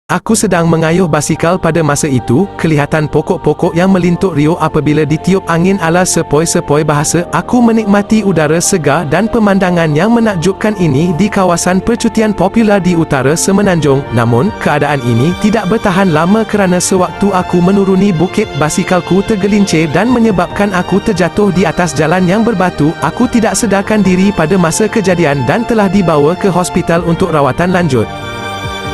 Aku sedang mengayuh basikal pada masa itu, kelihatan pokok-pokok yang melintuk riuh apabila ditiup angin ala sepoi-sepoi bahasa. Aku menikmati udara segar dan pemandangan yang menakjubkan ini di kawasan percutian popular di utara semenanjung. Namun, keadaan ini tidak bertahan lama kerana sewaktu aku menuruni bukit, basikalku tergelincir dan menyebabkan aku terjatuh di atas jalan yang berbatu. Aku tidak sedarkan diri pada masa kejadian dan telah dibawa ke hospital untuk rawatan lanjut.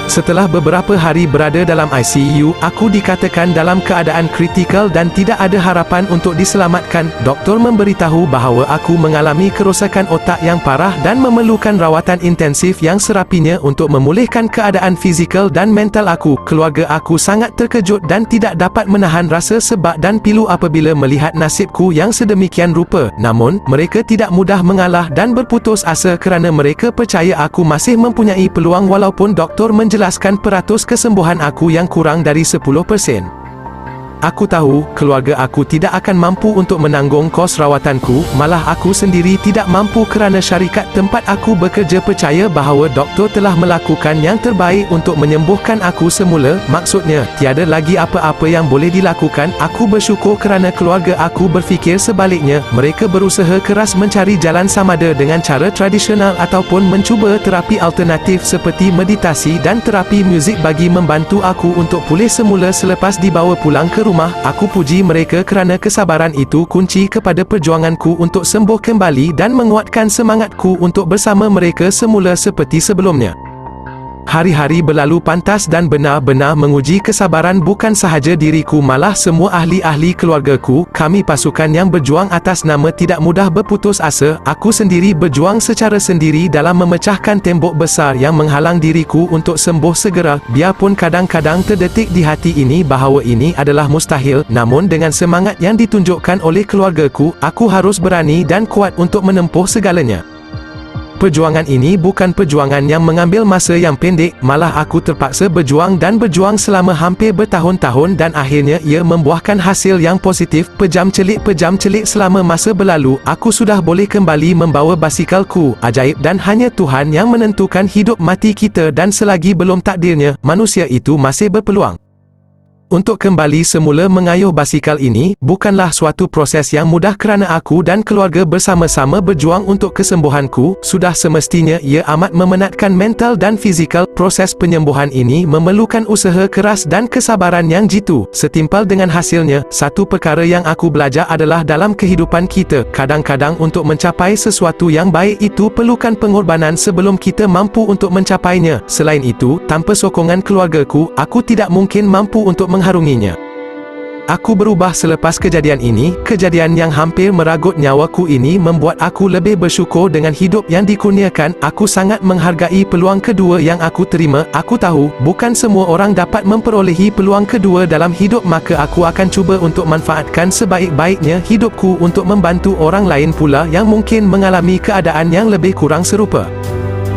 Setelah beberapa hari berada dalam ICU, aku dikatakan dalam keadaan kritikal dan tidak ada harapan untuk diselamatkan. Doktor memberitahu bahawa aku mengalami kerosakan otak yang parah dan memerlukan rawatan intensif yang serapinya untuk memulihkan keadaan fizikal dan mental aku. Keluarga aku sangat terkejut dan tidak dapat menahan rasa sebab dan pilu apabila melihat nasibku yang sedemikian rupa. Namun, mereka tidak mudah mengalah dan berputus asa kerana mereka percaya aku masih mempunyai peluang walaupun doktor menjelaskan peratus kesembuhan aku yang kurang dari 10%. Aku tahu, keluarga aku tidak akan mampu untuk menanggung kos rawatanku, malah aku sendiri tidak mampu kerana syarikat tempat aku bekerja percaya bahawa doktor telah melakukan yang terbaik untuk menyembuhkan aku semula. Maksudnya, tiada lagi apa-apa yang boleh dilakukan. Aku bersyukur kerana keluarga aku berfikir sebaliknya. Mereka berusaha keras mencari jalan samada dengan cara tradisional ataupun mencuba terapi alternatif seperti meditasi dan terapi muzik bagi membantu aku untuk pulih semula selepas dibawa pulang ke rumah. Aku puji mereka kerana kesabaran itu kunci kepada perjuanganku untuk sembuh kembali dan menguatkan semangatku untuk bersama mereka semula seperti sebelumnya. Hari-hari berlalu pantas dan benar-benar menguji kesabaran bukan sahaja diriku, malah semua ahli-ahli keluargaku. Kami pasukan yang berjuang atas nama tidak mudah berputus asa. Aku sendiri berjuang secara sendiri dalam memecahkan tembok besar yang menghalang diriku untuk sembuh segera. Biarpun kadang-kadang terdetik di hati ini bahawa ini adalah mustahil, namun dengan semangat yang ditunjukkan oleh keluargaku, aku harus berani dan kuat untuk menempuh segalanya. Perjuangan ini bukan perjuangan yang mengambil masa yang pendek, malah aku terpaksa berjuang dan berjuang selama hampir bertahun-tahun dan akhirnya ia membuahkan hasil yang positif. Pejam celik selama masa berlalu, aku sudah boleh kembali membawa basikalku. Ajaib dan hanya Tuhan yang menentukan hidup mati kita dan selagi belum takdirnya, manusia itu masih berpeluang. Untuk kembali semula mengayuh basikal ini, bukanlah suatu proses yang mudah kerana aku dan keluarga bersama-sama berjuang untuk kesembuhanku. Sudah semestinya ia amat memenatkan mental dan fizikal. Proses penyembuhan ini memerlukan usaha keras dan kesabaran yang jitu. Setimpal dengan hasilnya, satu perkara yang aku belajar adalah dalam kehidupan kita, kadang-kadang untuk mencapai sesuatu yang baik itu perlukan pengorbanan sebelum kita mampu untuk mencapainya. Selain itu, tanpa sokongan keluargaku, aku tidak mungkin mampu untuk mengharunginya. Aku berubah selepas kejadian ini. Kejadian yang hampir meragut nyawaku ini membuat aku lebih bersyukur dengan hidup yang dikurniakan. Aku sangat menghargai peluang kedua yang aku terima. Aku tahu, bukan semua orang dapat memperolehi peluang kedua dalam hidup, maka aku akan cuba untuk manfaatkan sebaik-baiknya hidupku untuk membantu orang lain pula yang mungkin mengalami keadaan yang lebih kurang serupa.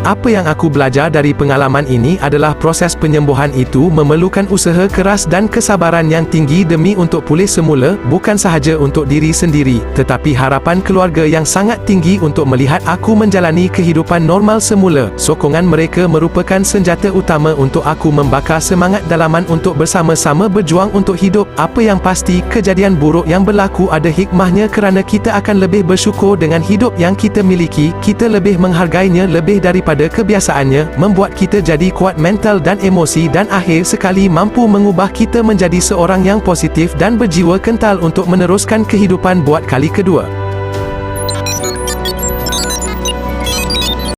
Apa yang aku belajar dari pengalaman ini adalah proses penyembuhan itu memerlukan usaha keras dan kesabaran yang tinggi demi untuk pulih semula, bukan sahaja untuk diri sendiri, tetapi harapan keluarga yang sangat tinggi untuk melihat aku menjalani kehidupan normal semula. Sokongan mereka merupakan senjata utama untuk aku membakar semangat dalaman untuk bersama-sama berjuang untuk hidup. Apa yang pasti, kejadian buruk yang berlaku ada hikmahnya kerana kita akan lebih bersyukur dengan hidup yang kita miliki. Kita lebih menghargainya lebih daripada kebiasaannya, membuat kita jadi kuat mental dan emosi dan akhir sekali mampu mengubah kita menjadi seorang yang positif dan berjiwa kental untuk meneruskan kehidupan buat kali kedua.